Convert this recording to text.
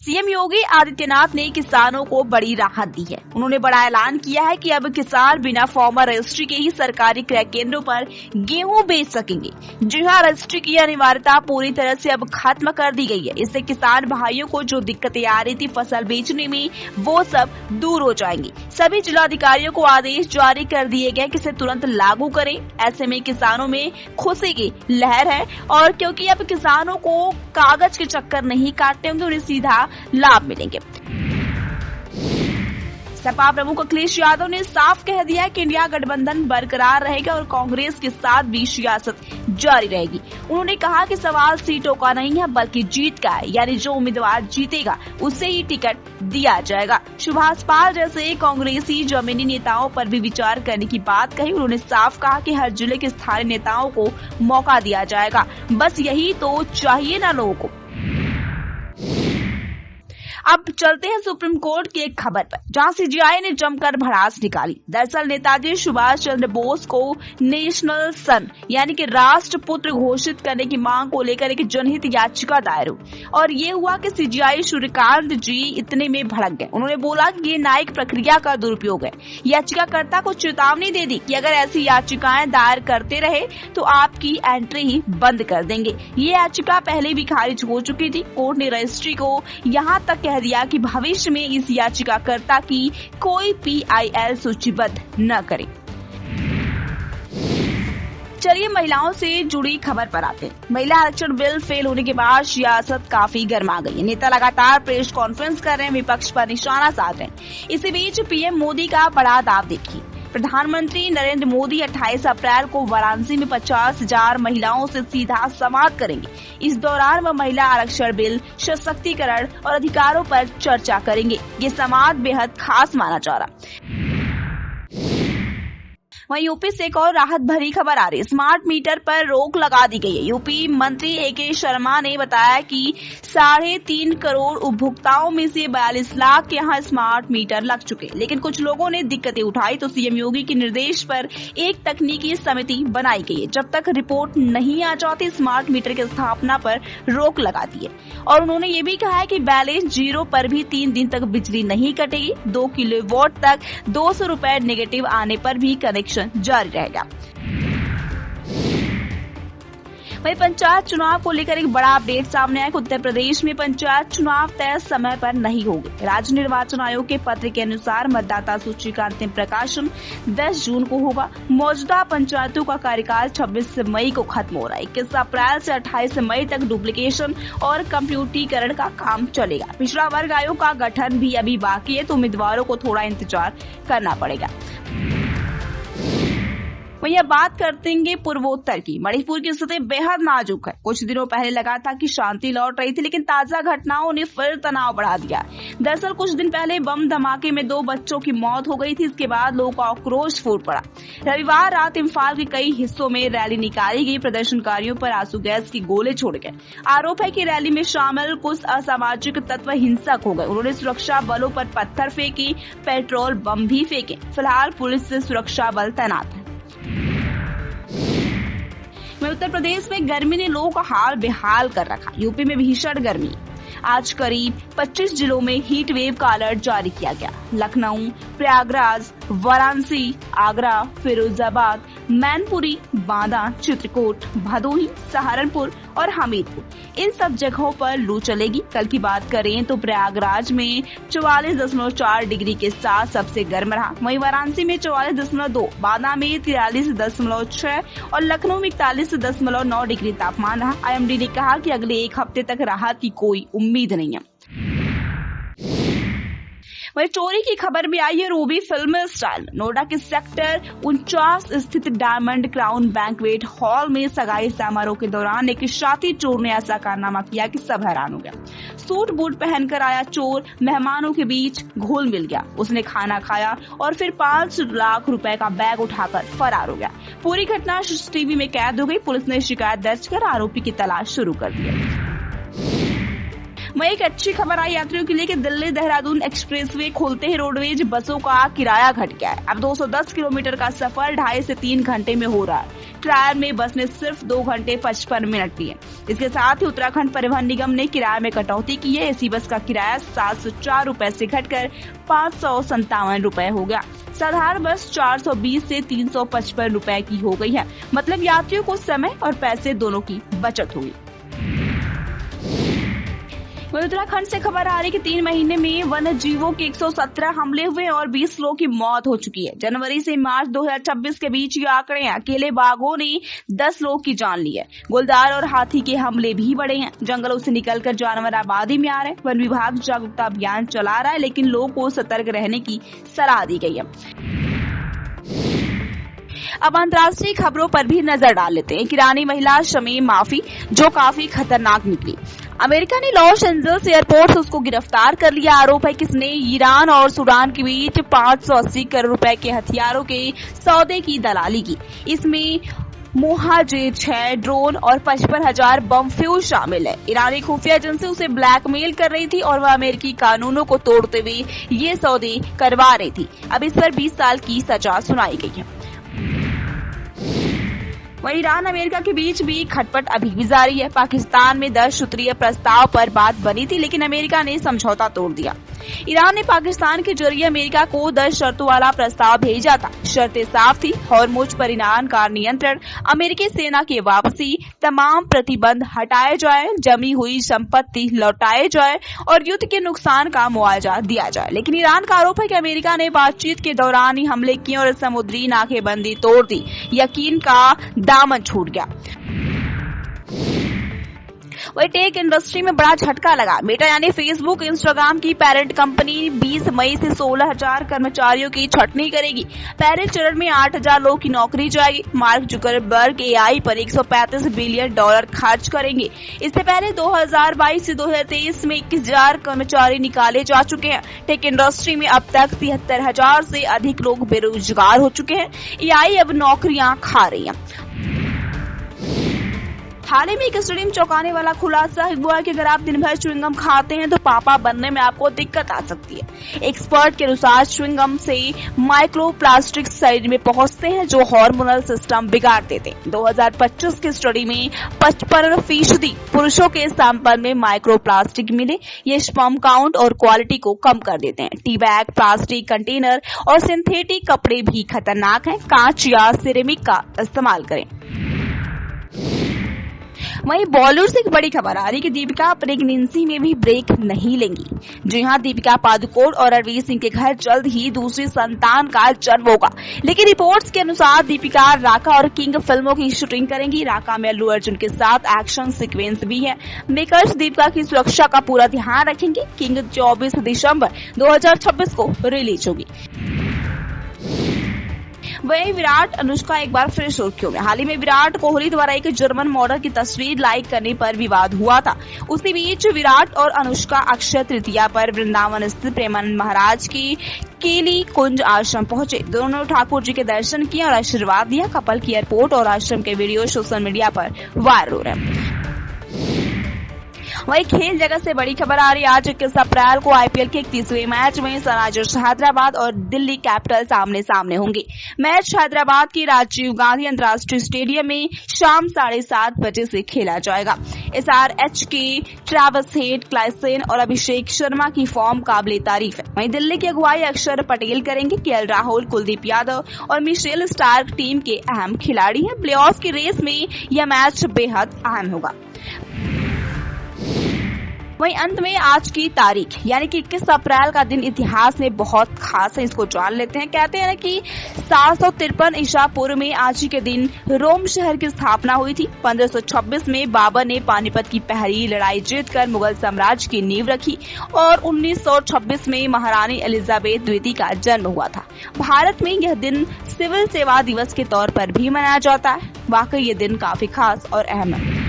CM Yogi Adityanath ने किसानों को बड़ी राहत दी है। उन्होंने बड़ा ऐलान किया है कि अब किसान बिना फार्मर रजिस्ट्री के ही सरकारी क्रय केंद्रों पर गेहूं बेच सकेंगे। जी हां, रजिस्ट्री की अनिवार्यता पूरी तरह से अब खत्म कर दी गई है। इससे किसान भाइयों को जो दिक्कतें आ रही थी फसल बेचने में, वो सब दूर हो जाएंगी। सभी जिलाधिकारियों को आदेश जारी कर दिए गए कि इसे तुरंत लागू करें। ऐसे में किसानों में खुशी की लहर है, और क्योंकि अब किसानों को कागज के चक्कर नहीं काटने होंगे, उन्हें सीधा लाभ मिलेंगे। सपा प्रमुख अखिलेश यादव ने साफ कह दिया है कि इंडिया गठबंधन बरकरार रहेगा और कांग्रेस के साथ भी सियासत जारी रहेगी। उन्होंने कहा कि सवाल सीटों का नहीं है बल्कि जीत का है, यानी जो उम्मीदवार जीतेगा उसे ही टिकट दिया जाएगा। सुभाष पाल जैसे कांग्रेसी जमीनी नेताओं पर भी विचार करने की बात कही। उन्होंने साफ कहा कि हर जिले के स्थानीय नेताओं को मौका दिया जाएगा, बस यही तो चाहिए ना लोगों को। अब चलते हैं सुप्रीम कोर्ट की एक खबर पर, जहां सीजीआई ने जमकर भड़ास निकाली। दरअसल नेताजी सुभाष चंद्र बोस को नेशनल सन यानी कि राष्ट्रपुत्र घोषित करने की मांग को लेकर एक जनहित याचिका दायर हुई, और ये हुआ कि सीजीआई सूर्यकांत जी इतने में भड़क गए। उन्होंने बोला कि ये न्यायिक प्रक्रिया का दुरुपयोग है। याचिकाकर्ता को चेतावनी दे दी कि अगर ऐसी याचिकाएं दायर करते रहे तो आपकी एंट्री ही बंद कर देंगे। ये याचिका पहले भी खारिज हो चुकी थी। कोर्ट ने रजिस्ट्री को यहाँ तक कह दिया कि भविष्य में इस याचिकाकर्ता की कोई पीआईएल सूचीबद्ध न करे। चलिए महिलाओं से जुड़ी खबर पर आते हैं। महिला आरक्षण बिल फेल होने के बाद सियासत काफी गर्मा गई है। नेता लगातार प्रेस कॉन्फ्रेंस कर रहे हैं, विपक्ष पर निशाना साध रहे हैं। इसी बीच पीएम मोदी का बड़ा दाव देखिए। प्रधानमंत्री नरेंद्र मोदी 28 अप्रैल को वाराणसी में 50,000 महिलाओं से सीधा संवाद करेंगे। इस दौरान वह महिला आरक्षण बिल, सशक्तिकरण और अधिकारों पर चर्चा करेंगे। ये संवाद बेहद खास माना जा रहा। वहीं यूपी से एक और राहत भरी खबर आ रही है। स्मार्ट मीटर पर रोक लगा दी गई है। यूपी मंत्री एके शर्मा ने बताया कि 3.5 करोड़ उपभोक्ताओं में से 42 लाख के यहाँ स्मार्ट मीटर लग चुके, लेकिन कुछ लोगों ने दिक्कतें उठाई तो सीएम योगी के निर्देश पर एक तकनीकी समिति बनाई गई है। जब तक रिपोर्ट नहीं आ जाती स्मार्ट मीटर की स्थापना पर रोक लगा दी है। और उन्होंने ये भी कहा है कि बैलेंस जीरो पर भी 3 दिन तक बिजली नहीं कटेगी। 2 किलोवाट तक 200 रुपए नेगेटिव आने पर भी कनेक्शन जारी रहेगा। वहीं पंचायत चुनाव को लेकर एक बड़ा अपडेट सामने आया कि उत्तर प्रदेश में पंचायत चुनाव तय समय पर नहीं होंगे। राज्य निर्वाचन आयोग के पत्र के अनुसार मतदाता सूची का अंतिम प्रकाशन 10 जून को होगा। मौजूदा पंचायतों का कार्यकाल 26 मई को खत्म हो रहा है। 21 अप्रैल से 28 मई तक डुप्लीकेशन और कंप्यूटरीकरण का काम चलेगा। पिछड़ा वर्ग आयोग का गठन भी अभी बाकी है, तो उम्मीदवारों को थोड़ा इंतजार करना पड़ेगा। वहीं अब बात करते हैं पूर्वोत्तर की। मणिपुर की स्थिति बेहद नाजुक है। कुछ दिनों पहले लगा था कि शांति लौट रही थी, लेकिन ताजा घटनाओं ने फिर तनाव बढ़ा दिया। दरअसल कुछ दिन पहले बम धमाके में 2 बच्चों की मौत हो गई थी। इसके बाद लोगों का आक्रोश फूट पड़ा। रविवार रात इम्फाल के कई हिस्सों में रैली निकाली गई। प्रदर्शनकारियों पर आंसू गैस की गोले छोड़े गए। आरोप है कि रैली में शामिल कुछ असामाजिक तत्व हिंसक हो गए। उन्होंने सुरक्षा बलों पर पत्थर फेंके, पेट्रोल बम भी फेंके। फिलहाल पुलिस से सुरक्षा बल तैनात है। उत्तर प्रदेश में गर्मी ने लोगों का हाल बेहाल कर रखा। यूपी में भीषण गर्मी। आज करीब 25 जिलों में हीट वेव का अलर्ट जारी किया गया। लखनऊ, प्रयागराज, वाराणसी, आगरा, फिरोजाबाद, मैनपुरी, बांदा, चित्रकूट, भदोही, सहारनपुर और हमीरपुर इन सब जगहों पर लू चलेगी। कल की बात करें तो प्रयागराज में 44.4 डिग्री के साथ सबसे गर्म रहा। वहीं वाराणसी में 44.2, बांदा में 43.6 और लखनऊ में 41.9 डिग्री तापमान रहा। आईएमडी ने कहा कि अगले 1 हफ्ते तक राहत की कोई उम्मीद नहीं है। वहीं चोरी की खबर भी आई है। रूबी फिल्म स्टाइल नोएडा के सेक्टर 49 स्थित डायमंड क्राउन बैंक्वेट हॉल में सगाई समारोह के दौरान एक शातिर चोर ने ऐसा कारनामा किया कि सब हैरान हो गया। सूट बूट पहनकर आया चोर मेहमानों के बीच घुल मिल गया। उसने खाना खाया और फिर 5 लाख रुपए का बैग उठाकर फरार हो गया। पूरी घटना सीसीटीवी में कैद हो गई। पुलिस ने शिकायत दर्ज कर आरोपी की तलाश शुरू कर दी। वहीं एक अच्छी खबर आई यात्रियों के लिए कि दिल्ली देहरादून एक्सप्रेसवे खोलते ही रोडवेज बसों का किराया घट गया है। अब 210 किलोमीटर का सफर 2.5 से 3 घंटे में हो रहा है। ट्रायल में बस ने सिर्फ 2 घंटे 55 मिनट लिए। इसके साथ ही उत्तराखंड परिवहन निगम ने किराए में कटौती की है। एसी बस का किराया 704 रुपए से घटकर 557 रुपए हो गया। साधारण बस 420 से 355 रुपए की हो गई है। मतलब यात्रियों को समय और पैसे दोनों की बचत हुई। उत्तराखंड से खबर आ रही कि 3 महीने में वन्य जीवों के 117 हमले हुए और 20 लोगों की मौत हो चुकी है। जनवरी से मार्च 2026 के बीच ये आंकड़े हैं। अकेले बाघों ने 10 लोगों की जान ली है। गुलदार और हाथी के हमले भी बढ़े हैं। जंगलों से निकलकर जानवर आबादी में आ रहे हैं। वन विभाग जागरूकता अभियान चला रहा है, लेकिन लोगों को सतर्क रहने की सलाह दी गई है। अब अंतर्राष्ट्रीय खबरों पर भी नजर डाल लेते हैं। ईरानी महिला शमी माफी जो काफी खतरनाक निकली। अमेरिका ने लॉस एंजल्स एयरपोर्ट से उसको गिरफ्तार कर लिया। आरोप है कि इसने ईरान और सूडान के बीच 580 करोड़ रुपए के हथियारों के सौदे की दलाली की। इसमें मोहाजेर 6 ड्रोन और 55,000 बम फ्यूज शामिल है। ईरानी खुफिया एजेंसी उसे ब्लैकमेल कर रही थी और वह अमेरिकी कानूनों को तोड़ते हुए ये सौदे करवा रही थी। अब इस पर 20 साल की सजा सुनाई गई है। वहीं ईरान अमेरिका के बीच भी खटपट अभी भी जारी है। पाकिस्तान में 10 सूत्रीय प्रस्ताव पर बात बनी थी, लेकिन अमेरिका ने समझौता तोड़ दिया। ईरान ने पाकिस्तान के जरिए अमेरिका को 10 शर्तों वाला प्रस्ताव भेजा था। शर्तें साफ थी: हॉर्मुज पर ईरान का नियंत्रण, अमेरिकी सेना की वापसी, तमाम प्रतिबंध हटाए जाए, जमी हुई संपत्ति लौटाए जाए और युद्ध के नुकसान का मुआवजा दिया जाए। लेकिन ईरान का आरोप है कि अमेरिका ने बातचीत के दौरान ही हमले किए और समुद्री नाकेबंदी तोड़ दी। यकीन का दामन छूट गया। वही टेक इंडस्ट्री में बड़ा झटका लगा। मेटा यानी फेसबुक इंस्टाग्राम की पेरेंट कंपनी 20 मई से 16,000 कर्मचारियों की छटनी करेगी। पहले चरण में 8,000 लोगों की नौकरी जाएगी। मार्क जुकरबर्ग एआई पर $135 बिलियन खर्च करेंगे। इससे पहले 2022 से 2023 में 21,000 कर्मचारी निकाले जा चुके हैं। टेक इंडस्ट्री में अब तक 73,000 से अधिक लोग बेरोजगार हो चुके हैं। एआई अब नौकरियां खा रही है। हाल ही में एक स्टडी में चौंकाने वाला खुलासा हुआ है कि अगर आप दिन भर च्युइंगम खाते हैं तो पापा बनने में आपको दिक्कत आ सकती है। एक्सपर्ट के अनुसार च्युइंगम से माइक्रोप्लास्टिक शरीर में पहुंचते हैं जो हार्मोनल सिस्टम बिगाड़ देते हैं। 2025 की स्टडी में 55% पुरुषों के सैंपल में माइक्रोप्लास्टिक मिले। ये स्पर्म काउंट और क्वालिटी को कम कर देते हैं। टी बैग, प्लास्टिक कंटेनर और सिंथेटिक कपड़े भी खतरनाक हैं। कांच या सिरेमिक का इस्तेमाल करें। वहीं बॉलीवुड से एक बड़ी खबर आ रही कि दीपिका प्रेगनेंसी में भी ब्रेक नहीं लेंगी। जी हां, दीपिका पादुकोण और रणवीर सिंह के घर जल्द ही दूसरी संतान का जन्म होगा। लेकिन रिपोर्ट्स के अनुसार दीपिका राका और किंग फिल्मों की शूटिंग करेंगी। राका में अल्लू अर्जुन के साथ एक्शन सीक्वेंस भी है। मेकर्स दीपिका की सुरक्षा का पूरा ध्यान रखेंगे। किंग 24 दिसंबर 2026 को रिलीज होगी। वहीं विराट अनुष्का एक बार फिर सुर्खियों में। हाल ही में विराट कोहली द्वारा एक जर्मन मॉडल की तस्वीर लाइक करने पर विवाद हुआ था। उसी बीच विराट और अनुष्का अक्षय तृतीया पर वृंदावन स्थित प्रेमानंद महाराज की केली कुंज आश्रम पहुंचे। दोनों ठाकुर जी के दर्शन किए और आशीर्वाद दिया। कपल की एयरपोर्ट और आश्रम के वीडियो सोशल मीडिया पर वायरल हो रहे हैं। वहीं खेल जगत से बड़ी खबर आ रही है। आज 21 अप्रैल को आईपीएल के 31वें मैच में सनराइजर्स हैदराबाद और दिल्ली कैपिटल्स आमने सामने होंगे। मैच हैदराबाद के राजीव गांधी अंतर्राष्ट्रीय स्टेडियम में शाम 7:30 बजे से खेला जाएगा। एसआरएच के ट्रेविस हेड, क्लाइसेन और अभिषेक शर्मा की फॉर्म काबिले तारीफ है। वहीं दिल्ली की अगुवाई अक्षर पटेल करेंगे। केएल राहुल, कुलदीप यादव और मिशेल स्टार्क टीम के अहम खिलाड़ी हैं। प्लेऑफ की रेस में यह मैच बेहद अहम होगा। वहीं अंत में आज की तारीख यानी कि 21 अप्रैल का दिन इतिहास में बहुत खास है। इसको जान लेते हैं। कहते हैं कि 753 ईसा पूर्व में आज ही के दिन रोम शहर की स्थापना हुई थी। 1526 में बाबर ने पानीपत की पहली लड़ाई जीतकर मुगल साम्राज्य की नींव रखी और 1926 में महारानी एलिजाबेथ द्वितीय का जन्म हुआ था। भारत में यह दिन सिविल सेवा दिवस के तौर पर भी मनाया जाता है। वाकई ये दिन काफी खास और अहम है।